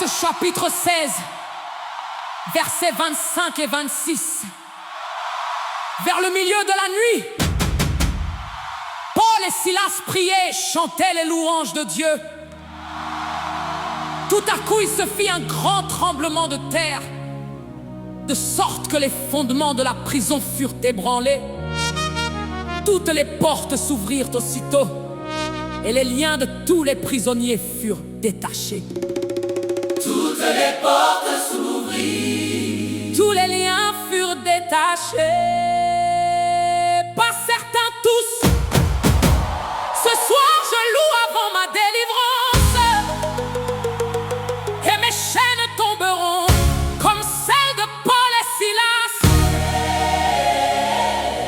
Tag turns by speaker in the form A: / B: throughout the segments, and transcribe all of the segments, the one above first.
A: Actes chapitre 16, versets 25 et 26. Vers le milieu de la nuit, Paul et Silas priaient et chantaient les louanges de Dieu. Tout à coup, il se fit un grand tremblement de terre, de sorte que les fondements de la prison furent ébranlés. Toutes les portes s'ouvrirent aussitôt, et les liens de tous les prisonniers furent détachés.
B: Toutes les portes s'ouvrirent,
A: tous les liens furent détachés. Pas certains tous. Ce soir je loue avant ma délivrance, et mes chaînes tomberont comme celles de Paul et Silas.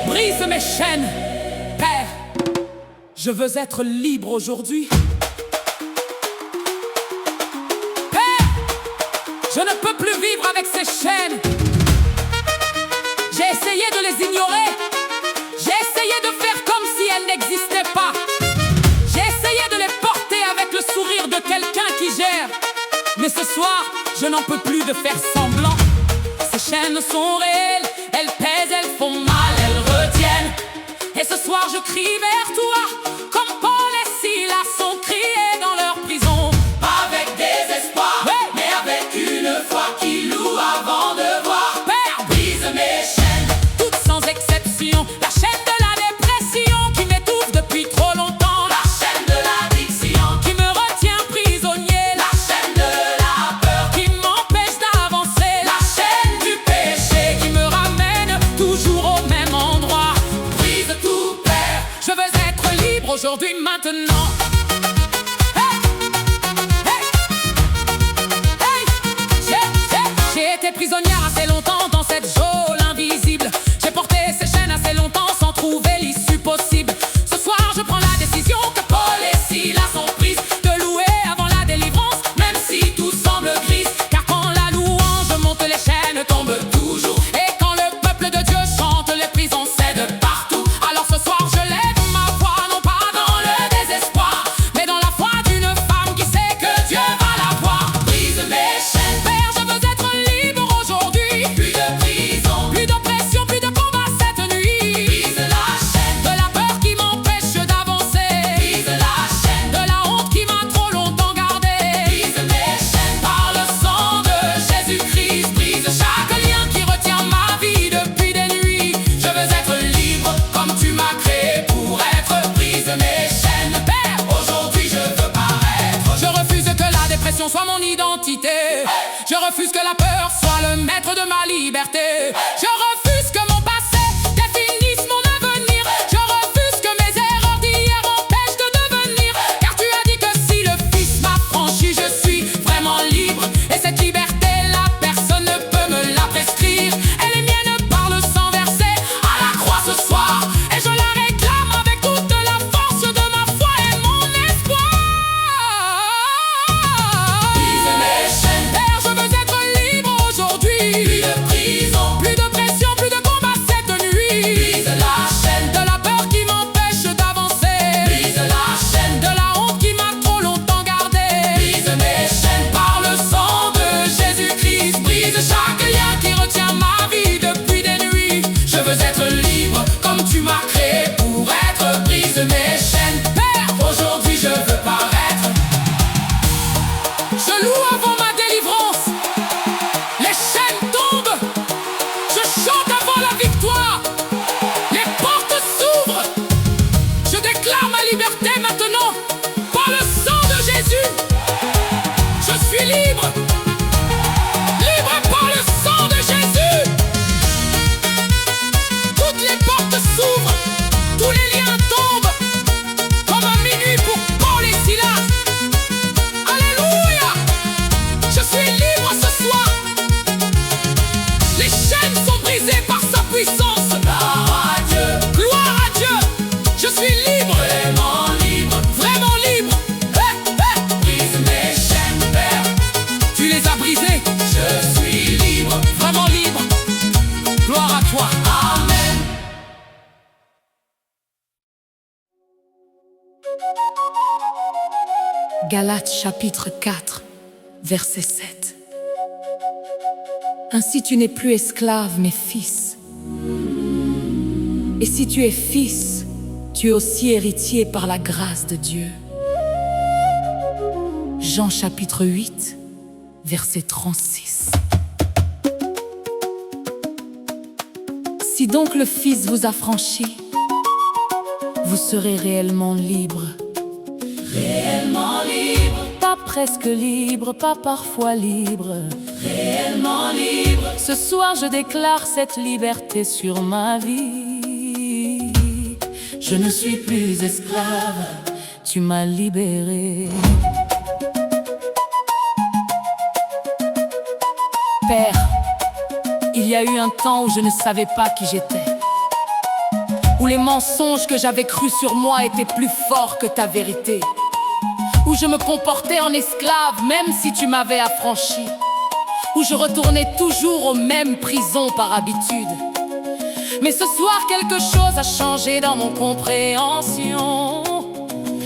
A: Brise mes chaînes, Père. Je veux être libre aujourd'hui. Je ne peux plus vivre avec ces chaînes. J'ai essayé de les ignorer. J'ai essayé de faire comme si elles n'existaient pas. J'ai essayé de les porter avec le sourire de quelqu'un qui gère. Mais ce soir, je n'en peux plus de faire semblant. Ces chaînes sont réelles, elles pèsent, elles font mal, elles retiennent. Et ce soir, je crie vers toi, comme Paul et Silas ont crié dans leur prison.
B: pas avec désespoir, mais avec une foi qui loue avant de voir.
A: Père,
B: Brise mes chaînes,
A: toutes sans exception, la chaîne de la dépression qui m'étouffe depuis trop longtemps,
B: la chaîne de l'addiction,
A: qui me retient prisonnier,
B: la chaîne de la peur,
A: qui m'empêche d'avancer,
B: la chaîne du péché.
A: qui me ramène toujours au même endroit.
B: Brise tout, Père.
A: Je veux être libre aujourd'hui, maintenant. J'ai été prisonnière assez longtemps dans cette geôle invisible. J'ai porté ces chaînes assez longtemps sans trouver l'issue possible. Ce soir je prends la décision que Paul et Silas ont prise, de louer avant la délivrance, même si tout semble gris. Car quand la louange monte, les chaînes tombent toujours. Et quand le peuple de Dieu chante, les prisons cèdent partout. Alors ce soir je lève ma voix, non pas dans le désespoir, mais dans la foi d'une femme qui sait que Dieu va la voir.
B: Brise mes chaînes,
A: Père, je veux être libre aujourd'hui.
B: plus de prison,
A: Plus d'oppression, plus de combat cette nuit.
B: brise la chaîne,
A: De la peur qui m'empêche d'avancer.
B: brise la chaîne,
A: De la honte qui m'a trop longtemps gardé.
B: brise mes chaînes.
A: Par le sang de Jésus-Christ, brise chaque lien qui retient ma vie depuis des nuits.
B: Je veux être libre comme tu m'as créé pour être. Brise mes chaînes,
A: Père,
B: aujourd'hui je veux paraître.
A: je refuse que la dépression soit mon identité. Je refuse que la peur soit le maître de ma liberté. Je refuse que mon passé définisse mon avenir. Je refuse que mes erreurs d'hier empêchent de devenir. Car tu as dit que si le Fils m'a franchi, je suis vraiment libre. Et cette liberté-là, personne ne peut me la prescrire. Elle est mienne par le sang versé à la croix ce soir. Et je la réclame avec toute la force de ma foi et mon espoir.
B: Brise mes chaînes,
A: Père, je veux être libre aujourd'hui.
B: plus de prison,
A: Plus de pression, plus de combat cette nuit.
B: brise la chaîne,
A: De la peur qui m'empêche d'avancer.
B: brise la chaîne,
A: De la honte qui m'a trop longtemps gardé.
B: brise mes chaînes.
A: Par le sang de Jésus-Christ, brise chaque lien qui retient ma vie depuis des nuits.
B: Je veux être libre comme tu m'as créé pour être. Brise mes chaînes,
A: Père,
B: aujourd'hui je veux paraître.
A: je loue avant ma délivrance. Les chaînes tombent. Je chante avant la victoire. Les portes s'ouvrent. Je déclare ma liberté maintenant. Par le sang de Jésus, je suis libre. Libre par le sang de Jésus. Toutes les portes s'ouvrent. Tous les liens tombent. Comme à minuit pour Paul et Silas. Alléluia. Je suis libre ce soir. Les chaînes sont brisées par sa puissance.
B: Gloire à Dieu,
A: Gloire à Dieu. Je suis libre.
B: vraiment libre.
A: Vraiment libre.
B: Brise mes chaînes, Père,
A: Tu les as brisées.
B: je suis libre.
A: Vraiment libre. Gloire à toi.
B: Amen.
A: Galates chapitre 4. verset 7. Ainsi tu n'es plus esclave, mais fils. Et si tu es fils, tu es aussi héritier par la grâce de Dieu. Jean chapitre 8, verset 36. Si donc le Fils vous affranchit, vous serez réellement libre.
B: Réellement libre,
A: Pas presque libre, pas parfois libre.
B: réellement libre.
A: Ce soir je déclare cette liberté sur ma vie. Je ne suis plus esclave, tu m'as libéré. Père, il y a eu un temps où je ne savais pas qui j'étais, où les mensonges que j'avais crus sur moi étaient plus forts que ta vérité, où je me comportais en esclave même si tu m'avais affranchi, où je retournais toujours aux mêmes prisons par habitude. Mais ce soir quelque chose a changé dans mon compréhension.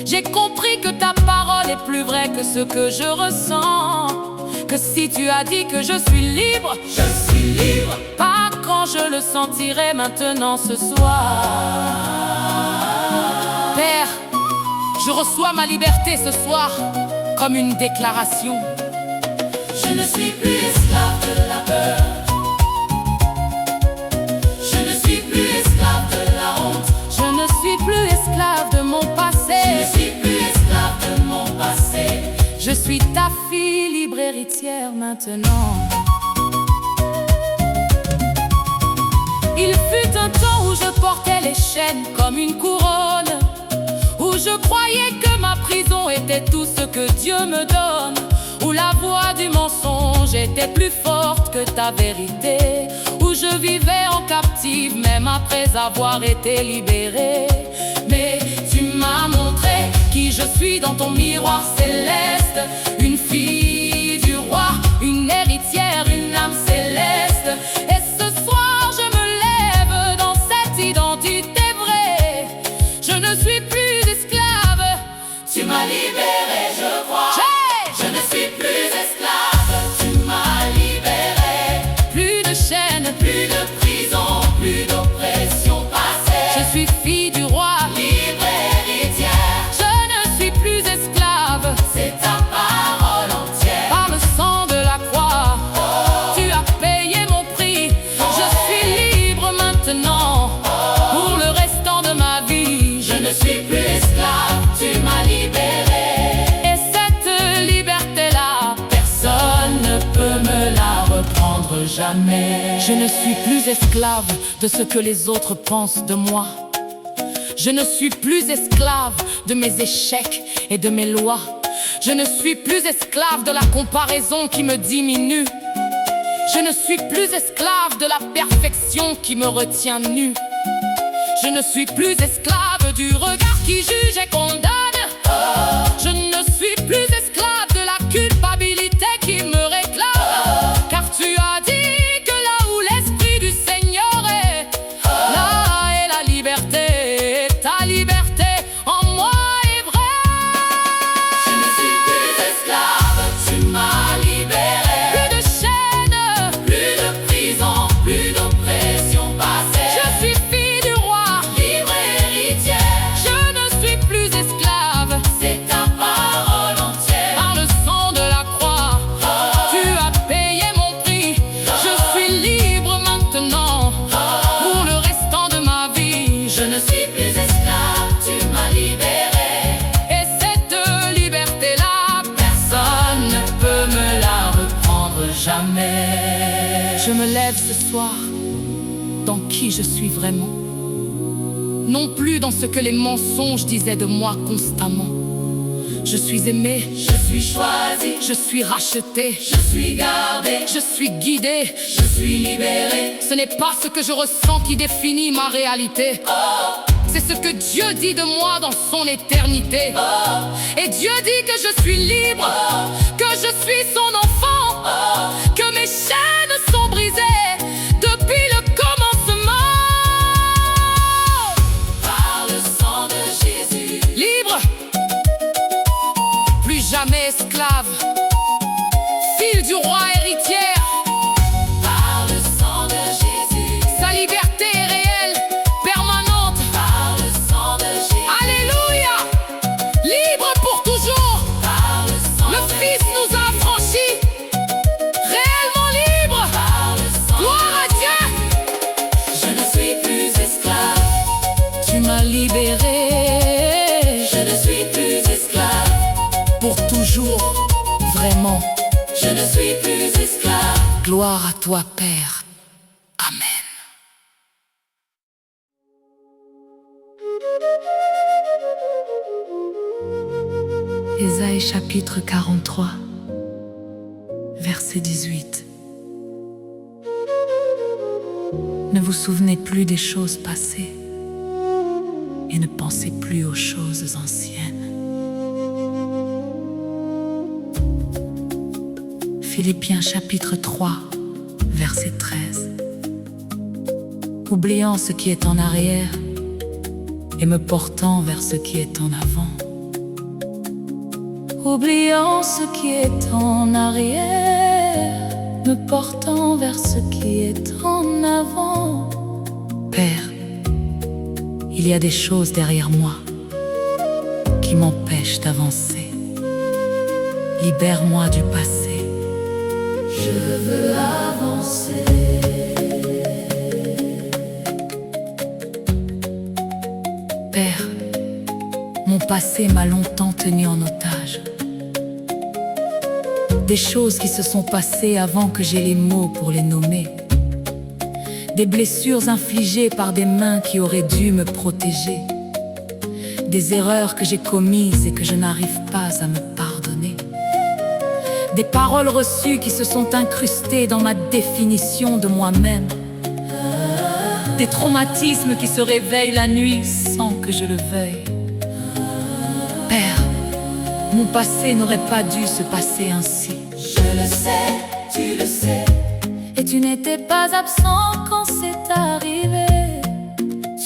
A: J'ai compris que ta parole est plus vraie que ce que je ressens, que si tu as dit que je suis libre,
B: Je suis libre,
A: pas quand je le sentirai maintenant ce soir. Père, je reçois ma liberté ce soir comme une déclaration.
B: je ne suis plus esclave de la peur. Je ne suis plus esclave de la honte.
A: Je ne suis plus esclave de mon
B: Je
A: passé.
B: ne suis plus esclave de mon passé.
A: Je suis ta fille libre héritière maintenant. Il fut un temps où je portais les chaînes comme une couronne, où je croyais que ma prison était tout ce que Dieu me donne, où la voix du mensonge était plus forte que ta vérité, où je vivais en captive même après avoir été libéré. Mais tu m'as montré qui je suis dans ton miroir céleste, une fille du roi, une héritière, une âme céleste. Et ce soir je me lève dans cette identité vraie. Je ne suis plus esclave.
B: Tu m'as libéré, je crois. Je ne suis plus esclave. Tu m'as libéré.
A: Plus de chaînes,
B: Plus de prison, plus d'oppression passée.
A: je suis fille du roi.
B: Libre héritière,
A: Je ne suis plus esclave.
B: c'est ta parole entière.
A: Par le sang de la croix, tu as payé mon prix. Je suis libre maintenant pour le restant de ma vie.
B: Je ne suis plus esclave, tu m'as libéré.
A: Et cette liberté-là, personne ne peut me la reprendre jamais. Je ne suis plus esclave de ce que les autres pensent de moi. Je ne suis plus esclave de mes échecs et de mes lois. Je ne suis plus esclave de la comparaison qui me diminue. Je ne suis plus esclave de la perfection qui me retient nu. Je ne suis plus esclave du regard qui juge et condamne. Je ne suis plus esclave de la culpabilité qui me réclame. Car tu as dit que là où l'Esprit du Seigneur est, là est la liberté. Ta liberté en moi est vraie.
B: Je ne suis plus esclave, tu m'as libéré.
A: Plus de chaînes,
B: Plus de prison, plus d'oppression passée.
A: je suis fille du roi.
B: Libre héritière,
A: Je ne suis plus esclave.
B: c'est ta parole entière.
A: Par le sang de la croix, tu as payé mon prix. Je suis libre maintenant pour le restant de ma vie.
B: Je ne suis plus esclave, tu m'as libéré.
A: Et cette liberté-là, personne ne peut me la reprendre jamais. Je me lève ce soir dans qui je suis vraiment, non plus dans ce que les mensonges disaient de moi constamment. Je suis aimé,
B: Je suis choisi,
A: je suis racheté,
B: je suis gardé,
A: je suis guidé.
B: je suis libéré.
A: Ce n'est pas ce que je ressens qui définit ma réalité. C'est ce que Dieu dit de moi dans son éternité. Et Dieu dit que je suis libre, que je suis son enfant, que mes chaînes sont brisées depuis le commencement.
B: Par le sang de Jésus,
A: Libre, plus jamais esclave.
B: ne suis plus esclave.
A: Gloire à toi, Père. Amen. Ésaïe chapitre 43, verset 18. Ne vous souvenez plus des choses passées et ne pensez plus aux choses anciennes. Philippiens chapitre 3, verset 13. Oubliant ce qui est en arrière et me portant vers ce qui est en avant. Oubliant ce qui est en arrière, me portant vers ce qui est en avant. Père, il y a des choses derrière moi qui m'empêchent d'avancer. Libère-moi du passé.
B: Je veux avancer.
A: Père, mon passé m'a longtemps tenu en otage. Des choses qui se sont passées avant que j'aie les mots pour les nommer. Des blessures infligées par des mains qui auraient dû me protéger. Des erreurs que j'ai commises et que je n'arrive pas à me pardonner. Des paroles reçues qui se sont incrustées dans ma définition de moi-même. Des traumatismes qui se réveillent la nuit sans que je le veuille. Père, mon passé n'aurait pas dû se passer ainsi.
B: Je le sais, tu le sais.
A: Et tu n'étais pas absent quand c'est arrivé.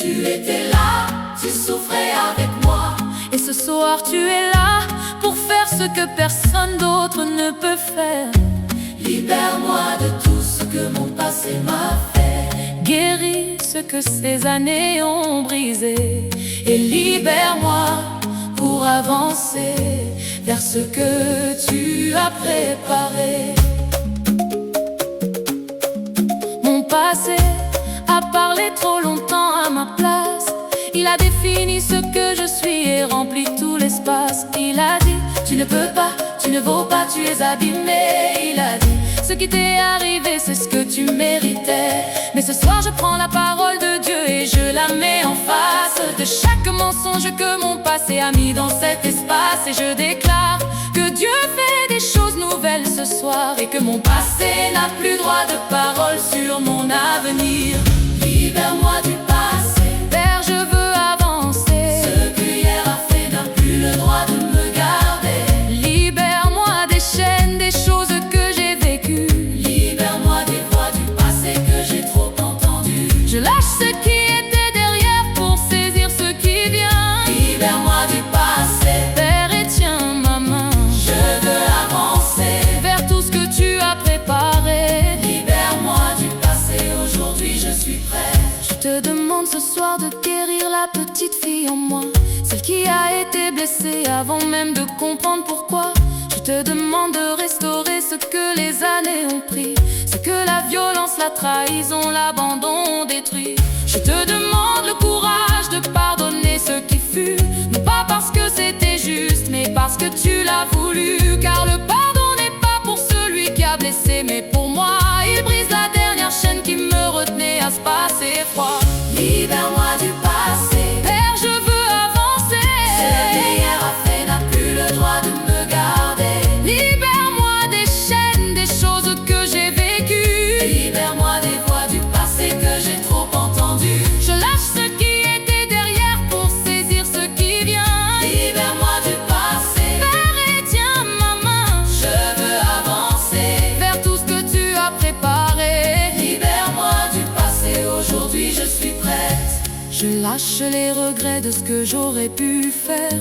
B: Tu étais là, tu souffrais avec moi.
A: Et ce soir tu es là pour faire ce que personne d'autre ne peut faire.
B: Libère-moi de tout ce que mon passé m'a fait.
A: Guéris ce que ces années ont brisé. Et libère-moi pour avancer vers ce que tu as préparé. Mon passé a parlé trop longtemps à ma place. Il a défini ce que je suis et rempli tout l'espace. Il a dit, tu ne peux pas, tu ne vaux pas, tu es abîmé. Il a dit, ce qui t'est arrivé, c'est ce que tu méritais. Mais ce soir je prends la parole de Dieu et je la mets en face de chaque mensonge que mon passé a mis dans cet espace. Et je déclare que Dieu fait des choses nouvelles ce soir et que mon passé n'a plus droit de parole sur mon avenir.
B: Libère-moi du passé.
A: Père, je veux avancer.
B: Ce que hier a fait n'a plus le droit de me garder.
A: Libère-moi des chaînes, des choses que j'ai vécues.
B: Libère-moi des voix du passé que j'ai trop entendues.
A: Je lâche ce qui était derrière pour saisir ce qui vient.
B: Libère-moi du passé.
A: Père, et tiens ma main.
B: Je veux avancer
A: vers tout ce que tu as préparé.
B: Libère-moi du passé, aujourd'hui je suis prêt.
A: Je te demande ce soir de guérir la petite fille en moi, celle qui a été blessée avant même de comprendre pourquoi. Je te demande de restaurer ce que les années ont pris, ce que la violence, la trahison, l'abandon ont détruit. Je te demande le courage de pardonner ce qui fut, non pas parce que c'était juste, mais parce que tu l'as voulu. Car le pardon n'est pas pour celui qui a blessé, mais pour moi. Il brise la dernière chaîne qui me retenait à ce passé froid.
B: Libère-moi du passé.
A: Père, je veux avancer.
B: Ce que hier a fait n'a plus le droit de me garder.
A: Libère-moi des chaînes, des choses que j'ai vécues.
B: Libère-moi des voix du passé que j'ai trop entendues.
A: Je lâche ce qui était derrière pour saisir ce qui vient.
B: Libère-moi du passé.
A: Père, et tiens ma main.
B: Je veux avancer
A: vers tout ce que tu as préparé.
B: Libère-moi du passé, aujourd'hui je suis prête.
A: Je lâche les regrets de ce que j'aurais pu faire.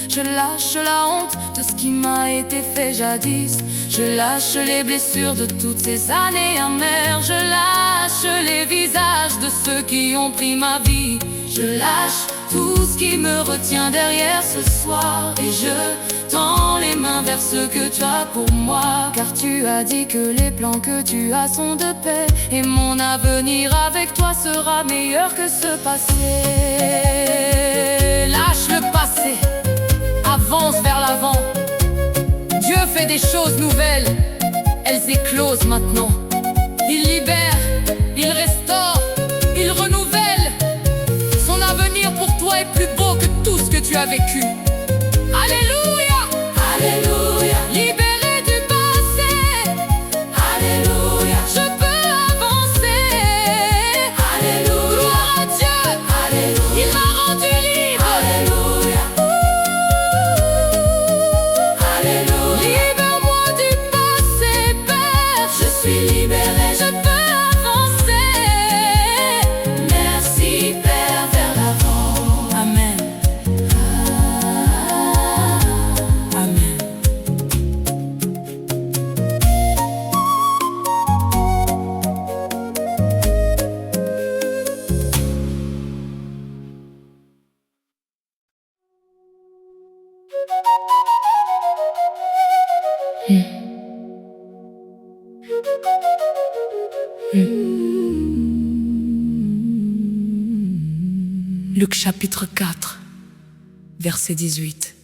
A: Je lâche la honte de ce qui m'a été fait jadis. Je lâche les blessures de toutes ces années amères. Je lâche les visages de ceux qui ont pris ma vie. Je lâche tout ce qui me retient derrière ce soir. Et je tends les mains vers ce que tu as pour moi. Car tu as dit que les plans que tu as sont de paix. Et mon avenir avec toi sera meilleur que ce passé. Lâche le passé, avance vers l'avant. Dieu fait des choses nouvelles. elles éclosent maintenant. Il libère, il restaure, il renouvelle. Son avenir pour toi est plus beau que tout ce que tu as vécu. Alléluia,
B: Alléluia,
A: libéré du passé,
B: Alléluia,
A: je peux avancer.
B: Alléluia,
A: Gloire à Dieu,
B: Alléluia,
A: il m'a rendu libre.
B: Alléluia, Alléluia.
A: Libère-moi du passé, Père.
B: Je suis libéré,
A: Je peux avancer.
B: merci Père, vers l'avant.
A: Amen. Amen. Luc chapitre 4, verset 18.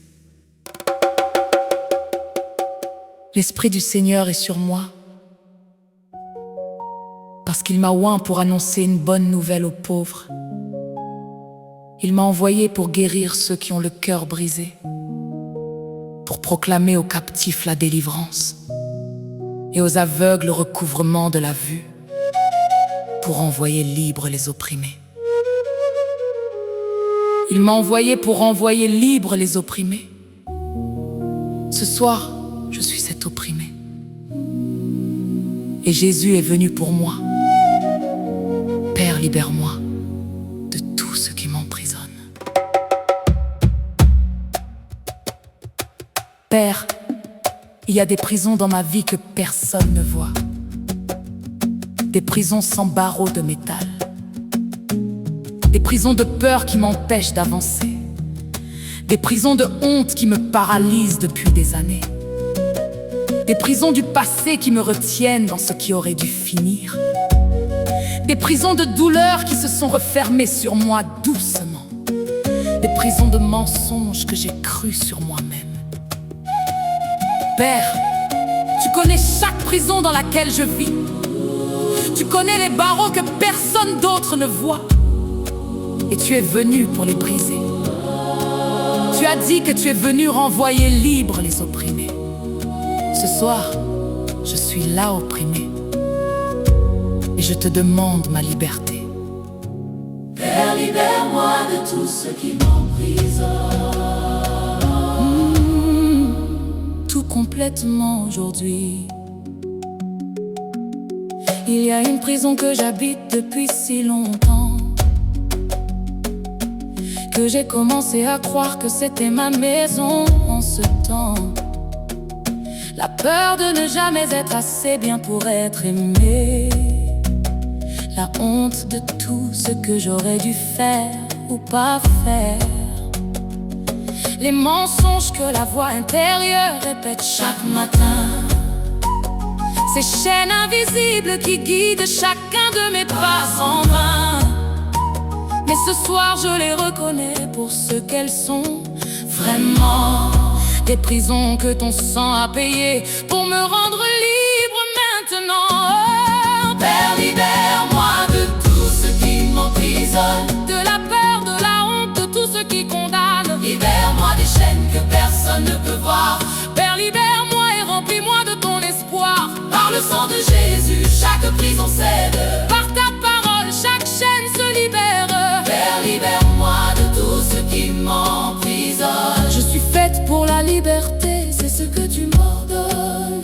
A: L'Esprit du Seigneur est sur moi, parce qu'il m'a oint pour annoncer une bonne nouvelle aux pauvres. Il m'a envoyé pour guérir ceux qui ont le cœur brisé, pour proclamer aux captifs la délivrance et aux aveugles le recouvrement de la vue, pour envoyer libres les opprimés. Il m'a envoyé pour envoyer libres les opprimés. Ce soir, je suis cet opprimé. Et Jésus est venu pour moi. Père, libère-moi de tout ce qui m'emprisonne. Père, il y a des prisons dans ma vie que personne ne voit. Des prisons sans barreaux de métal. Des prisons de peur qui m'empêchent d'avancer. Des prisons de honte qui me paralysent depuis des années. Des prisons du passé qui me retiennent dans ce qui aurait dû finir. Des prisons de douleur qui se sont refermées sur moi doucement. Des prisons de mensonges que j'ai cru sur moi-même. Père, tu connais chaque prison dans laquelle je vis. Tu connais les barreaux que personne d'autre ne voit. Et tu es venu pour les briser. Tu as dit que tu es venu renvoyer libres les opprimés. Ce soir, je suis là opprimé. Et je te demande ma liberté.
B: Père, libère-moi de tout ce qui m'emprisonne.
A: Tout complètement aujourd'hui. Il y a une prison que j'habite depuis si longtemps, que j'ai commencé à croire que c'était ma maison en ce temps. La peur de ne jamais être assez bien pour être aimé. La honte de tout ce que j'aurais dû faire ou pas faire. Les mensonges que la voix intérieure répète chaque matin. Ces chaînes invisibles qui guident chacun de mes pas en vain. Mais ce soir je les reconnais pour ce qu'elles sont vraiment. Des prisons que ton sang a payées pour me rendre libre maintenant.
B: Père, libère-moi de tout ce qui m'emprisonne.
A: De la peur, de la honte, de tout ce qui condamne.
B: Libère-moi des chaînes que personne ne peut voir.
A: Père, libère-moi et remplis-moi de ton espoir.
B: Par le sang de Jésus, chaque prison cède.
A: Par ta parole, chaque chaîne se libère.
B: Père, libère-moi de tout ce qui m'emprisonne.
A: Je suis faite pour la liberté, c'est ce que tu m'ordonnes.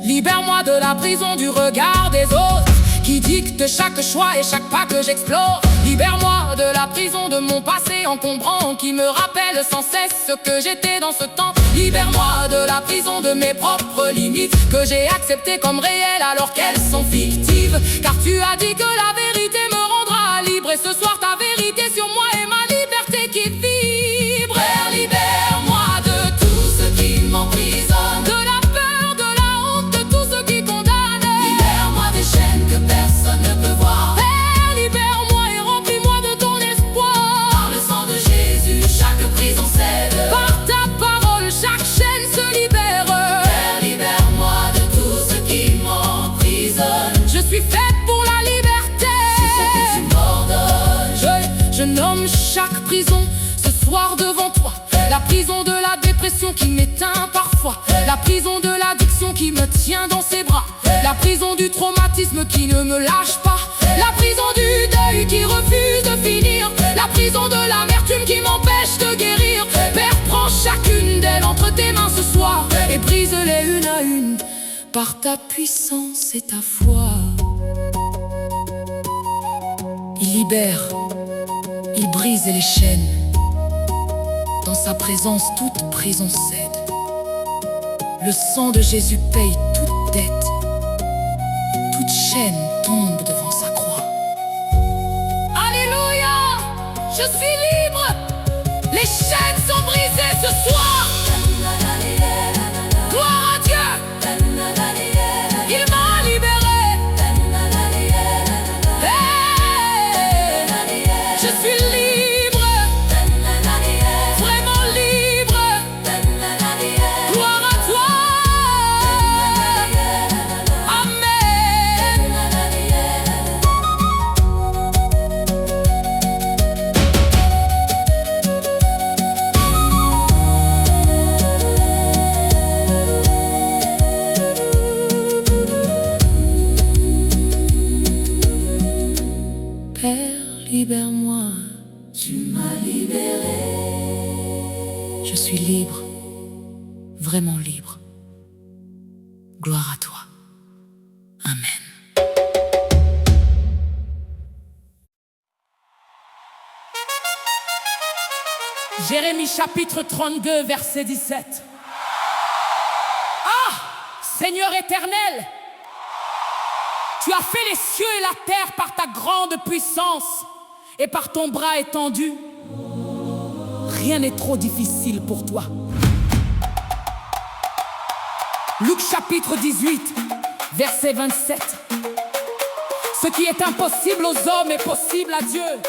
A: Libère-moi de la prison du regard des autres, qui dicte chaque choix et chaque pas que j'explore. Libère-moi de la prison de mon passé encombrant, qui me rappelle sans cesse ce que j'étais dans ce temps. Libère-moi de la prison de mes propres limites, que j'ai acceptées comme réelles alors qu'elles sont fictives. Car tu as dit que la vérité me rendra libre, et ce soir ta vérité sur moi est ma liberté qui vibre.
B: Père, libère-moi de tout ce qui m'emprisonne.
A: De la peur, de la honte, de tout ce qui condamne.
B: Libère-moi des chaînes que personne ne peut voir.
A: Père, libère-moi et remplis-moi de ton espoir.
B: Par le sang de Jésus, chaque prison cède.
A: Par ta parole, chaque chaîne se libère.
B: Père, libère-moi
A: Je nomme chaque prison ce soir devant toi. La prison de la dépression qui m'éteint parfois. La prison de l'addiction qui me tient dans ses bras. La prison du traumatisme qui ne me lâche pas. La prison du deuil qui refuse de finir. La prison de l'amertume qui m'empêche de guérir. Père, prends chacune d'elles entre tes mains ce soir et brise-les une à une par ta puissance et ta foi. Il libère, il brise les chaînes. Dans sa présence, toute prison cède. Le sang de Jésus paye toute dette. Toute chaîne tombe devant sa croix. Alléluia! Je suis libre! Les chaînes sont brisées ce soir! Gloire à Dieu! Il m'a libéré! Hey! Je suis libre! Vraiment libre! Gloire à toi! Amen! Père, libère-moi. Tu m'as libéré. Je suis libre, vraiment libre. Gloire à toi. Amen. Jérémie chapitre 32, verset 17. Ah, Seigneur éternel, tu as fait les cieux et la terre par ta grande puissance et par ton bras étendu. Rien n'est trop difficile pour toi. Luc chapitre 18, verset 27. Ce qui est impossible aux hommes est possible à Dieu.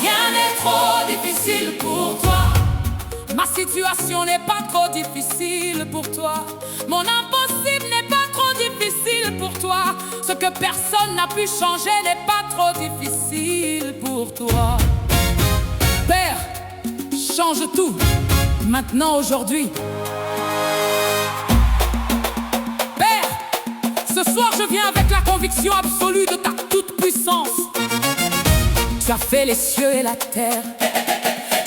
A: Rien n'est trop difficile pour toi. Ma situation n'est pas trop difficile pour toi. Mon impossible n'est pas trop difficile pour toi. Ce que personne n'a pu changer n'est pas trop difficile pour toi. Père, change tout, maintenant, aujourd'hui. Père, ce soir je viens avec la conviction absolue de ta toute-puissance. Tu as fait les cieux et la terre.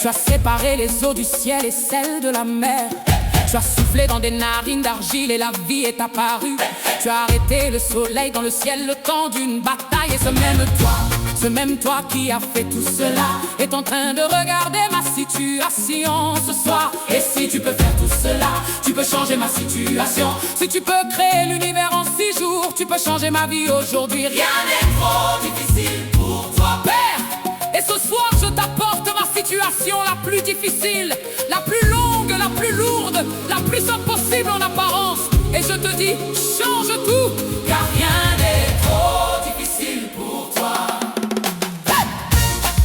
A: Tu as séparé les eaux du ciel et celles de la mer. Tu as soufflé dans des narines d'argile et la vie est apparue. Tu as arrêté le soleil dans le ciel le temps d'une bataille. Et ce même toi qui a fait tout cela est en train de regarder ma situation ce soir. Et si tu peux faire tout cela, tu peux changer ma situation. Si tu peux créer l'univers en 6 jours, tu peux changer ma vie aujourd'hui. Rien n'est trop difficile pour toi, Père. Et ce soir je t'apporte ma situation la plus difficile, la plus longue, la plus lourde, la plus impossible en apparence. Et je te dis, change tout, car rien n'est trop difficile pour toi.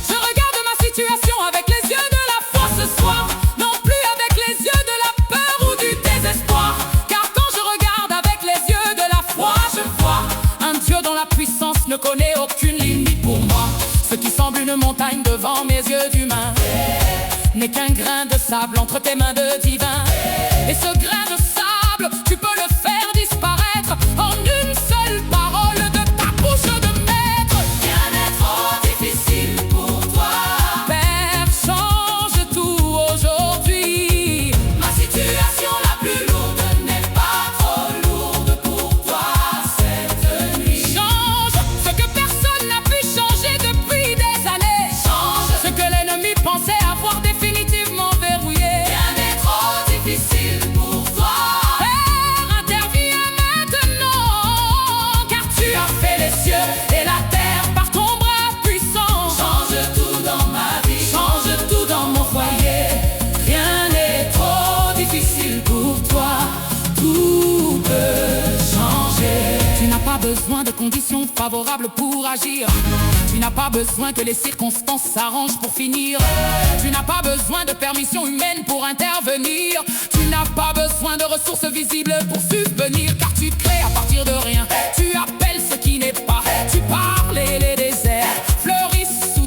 A: Je regarde ma situation avec les yeux de la foi ce soir, non plus avec les yeux de la peur ou du désespoir. Car quand je regarde avec les yeux de la foi, je vois un Dieu dont la puissance ne connaît aucune limite pour moi. Ce qui semble une montagne devant mes yeux d'humain n'est qu'un grain de sable entre tes mains de divin. Et ce grain de sable, tu peux le faire disparaître en une seule parole de ta bouche de maître. Rien n'est trop difficile pour toi. Père, change tout aujourd'hui. Ma situation la plus lourde n'est pas trop lourde pour toi cette nuit. Change ce que personne n'a pu changer depuis des années. Change ce que l'ennemi pensait avoir définitivement verrouillé. Rien n'est trop difficile pour toi. Père, interviens maintenant, car tu as fait les cieux et la terre par ton bras puissant. Change tout dans ma vie, change tout dans mon foyer. Rien n'est trop difficile pour toi, tout peut changer. Tu n'as pas besoin de conditions favorables pour agir. Tu n'as pas besoin que les circonstances s'arrangent pour finir. Tu n'as pas besoin de permission humaine pour intervenir. Tu n'as pas besoin de ressources visibles pour subvenir. Car tu crées à partir de rien. Tu appelles ce qui n'est pas. Tu parles et les déserts fleurissent sous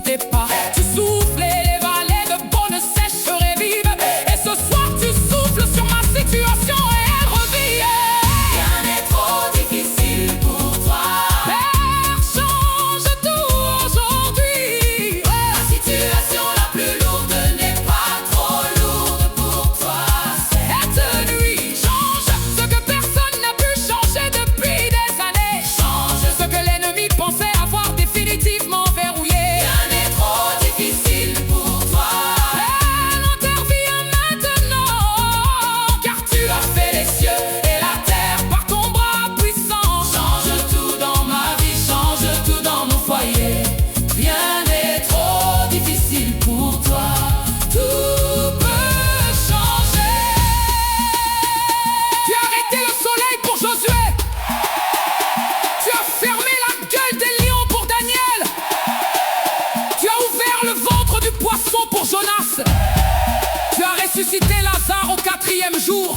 A: 7e jour.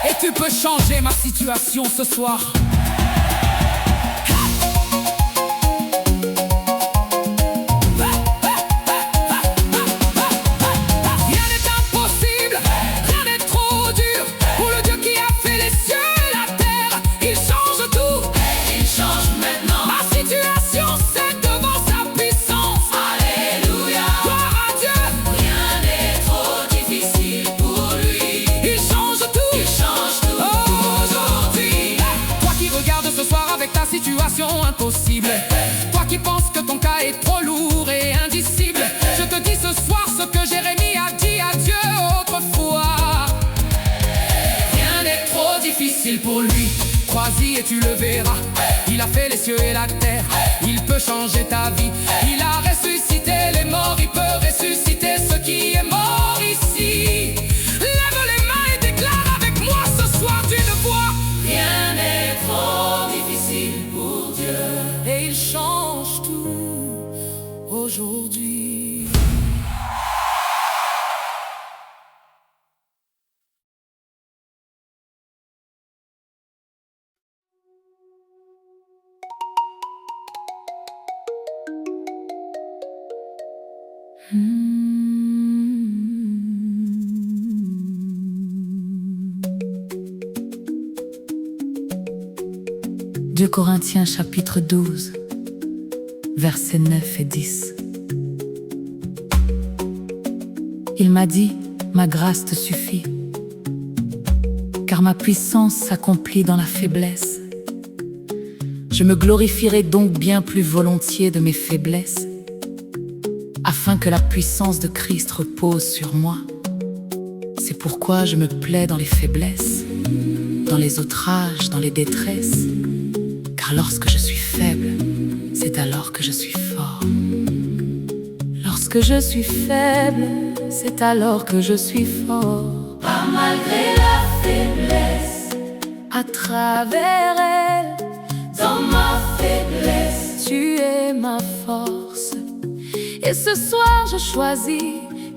A: Et tu peux changer ma situation ce soir. Rien n'est impossible, rien n'est trop dur pour le Dieu qui a fait les cieux et la terre. Il change tout,
B: Il change maintenant.
A: ma situation c'est devant sa puissance.
B: Alléluia.
A: Gloire à Dieu,
B: Rien n'est trop difficile pour lui.
A: il change tout.
B: Il change tout aujourd'hui.
A: Toi qui regardes ce soir avec ta situation impossible, toi qui penses que ton cas est trop lourd et indicible, je te dis ce soir ce que Jérémie a dit à Dieu autrefois. Rien n'est trop difficile pour lui. Crois-y et tu le verras. Il a fait les cieux et la terre. Il peut changer ta vie. Il a ressuscité les morts. Il peut ressusciter ce qui est mort ici. Lève les mains et déclare avec moi ce soir d'une voix.
B: Rien n'est trop difficile pour Dieu.
A: Et il change tout aujourd'hui.
C: Deux Corinthiens chapitre 12, versets 9 et 10. Il m'a dit, ma grâce te suffit, car ma puissance s'accomplit dans la faiblesse. Je me glorifierai donc bien plus volontiers de mes faiblesses, afin que la puissance de Christ repose sur moi. C'est pourquoi je me plais dans les faiblesses, dans les outrages, dans les détresses. Car lorsque je suis faible, c'est alors que je suis fort. Lorsque je suis faible, c'est alors que je suis fort.
B: Pas malgré la faiblesse,
C: À travers elle,
B: dans ma faiblesse,
C: tu es ma force. Et ce soir, je choisis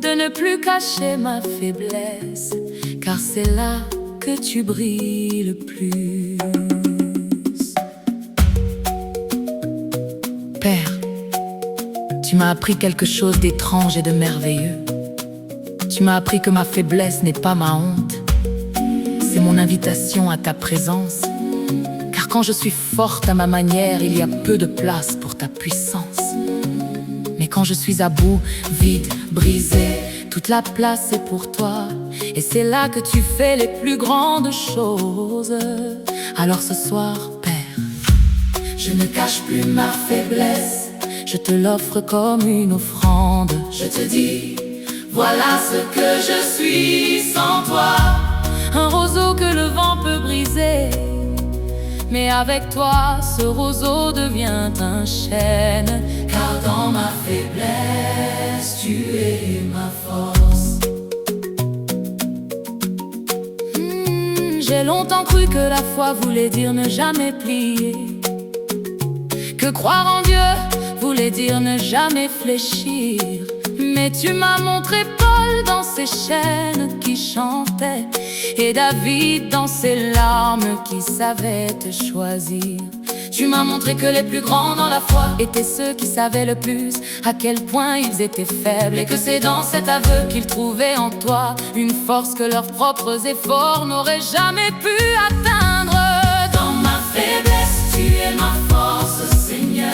C: de ne plus cacher ma faiblesse, car c'est là que tu brilles le plus. Père, tu m'as appris quelque chose d'étrange et de merveilleux. Tu m'as appris que ma faiblesse n'est pas ma honte. C'est mon invitation à ta présence. Car quand je suis forte à ma manière, il y a peu de place pour ta puissance. Mais quand je suis à bout, vide, brisé, toute la place est pour toi. Et c'est là que tu fais les plus grandes choses. Alors ce soir, Père,
B: je ne cache plus ma faiblesse.
C: je te l'offre comme une offrande.
B: Je te dis, voilà ce que je suis sans toi.
C: Un roseau que le vent peut briser, mais avec toi, ce roseau devient un chêne.
B: Car dans ma faiblesse, tu es ma force.
C: J'ai longtemps cru que la foi voulait dire ne jamais plier, que croire en Dieu voulait dire ne jamais fléchir. Mais tu m'as montré Paul dans ses chaînes qui chantait, et David dans ses larmes qui savait te choisir. Tu m'as montré que les plus grands dans la foi étaient ceux qui savaient le plus à quel point ils étaient faibles, et que c'est dans cet aveu qu'ils trouvaient en toi une force que leurs propres efforts n'auraient jamais pu atteindre.
B: Dans ma faiblesse, tu es ma force, Seigneur.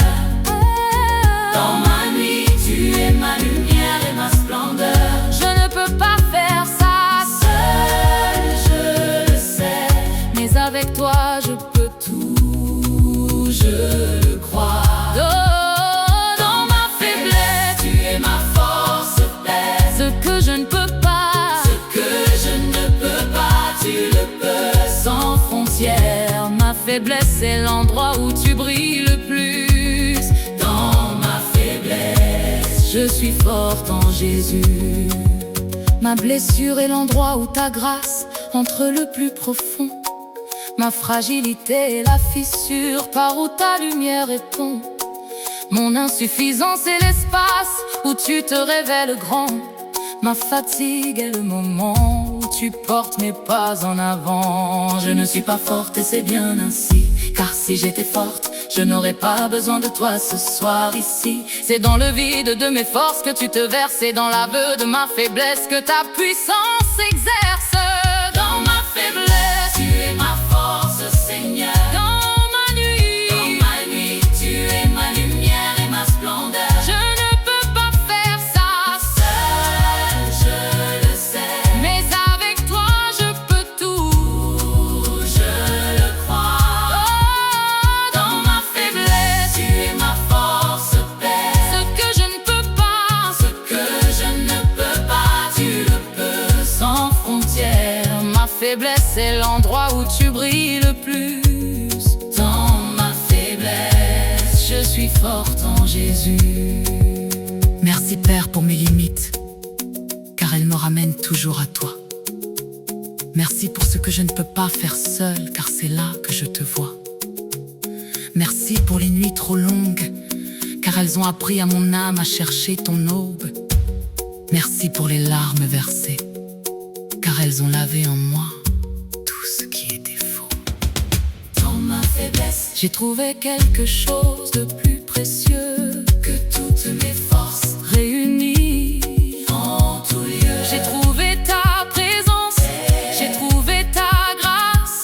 B: Dans ma nuit, tu es ma lumière et ma splendeur.
C: Je ne peux pas faire ça
B: Seul, je le sais,
C: mais avec toi je peux tout,
B: je le crois.
C: Dans ma faiblesse,
B: Tu es ma force, Père.
C: ce que je ne peux pas,
B: Ce que je ne peux pas, tu le peux.
C: sans frontières. Ma faiblesse, c'est l'endroit où tu brilles le plus.
B: Dans ma faiblesse,
C: Je suis forte en Jésus. Ma blessure est l'endroit où ta grâce entre le plus profond. Ma fragilité est la fissure par où ta lumière répond. Mon insuffisance est l'espace où tu te révèles grand. Ma fatigue est le moment où tu tu portes mes pas en avant. Je ne suis pas forte et c'est bien ainsi, car si j'étais forte, je n'aurais pas besoin de toi ce soir ici. C'est dans le vide de mes forces que tu te verses, et dans l'aveu de ma faiblesse que ta puissance s'exerce.
B: Dans ma faiblesse, tu es ma force, Seigneur.
C: Dans ma nuit,
B: tu es ma lumière et ma splendeur.
C: je ne peux pas faire ça
B: Seul, je le sais,
C: mais avec toi je peux tout.
B: je le crois.
C: Oh,
B: Dans ma faiblesse, tu es ma force, Père.
C: ce que je ne peux pas,
B: Ce que je ne peux pas, tu le peux.
C: sans frontières. Ma faiblesse est l'endroit où tu brilles le plus.
B: Dans ma faiblesse,
C: Je suis forte en Jésus. Merci Père pour mes limites, car elles me ramènent toujours à toi. Merci pour ce que je ne peux pas faire seul, car c'est là que je te vois. Merci pour les nuits trop longues, car elles ont appris à mon âme à chercher ton aube. Merci pour les larmes versées, car elles ont lavé en moi tout ce qui était faux.
B: dans ma faiblesse,
C: J'ai trouvé quelque chose de plus précieux
B: que toutes mes forces
C: réunies.
B: en tout lieu.
C: J'ai trouvé ta présence, j'ai trouvé ta grâce,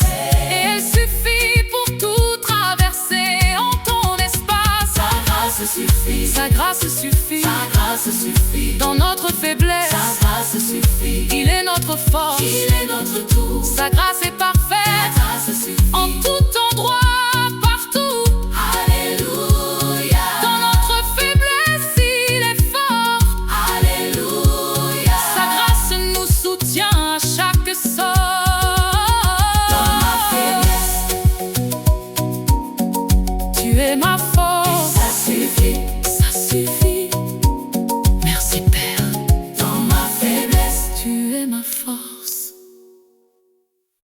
C: et elle suffit pour tout traverser en ton espace.
B: Sa grâce suffit,
C: Sa grâce suffit
B: sa grâce suffit,
C: dans notre faiblesse.
B: sa grâce suffit.
C: Il est notre force,
B: Il est notre tout,
C: sa grâce est
B: sa
C: parfaite
B: grâce suffit.
C: en tout endroit, partout.
B: Alléluia,
C: Dans notre faiblesse, il est fort.
B: Alléluia.
C: Sa grâce nous soutient à chaque sort.
B: Dans ma faiblesse,
C: Tu es ma force,
B: ça suffit.
C: ça suffit. Merci Père,
B: Dans ma faiblesse,
C: tu es ma force.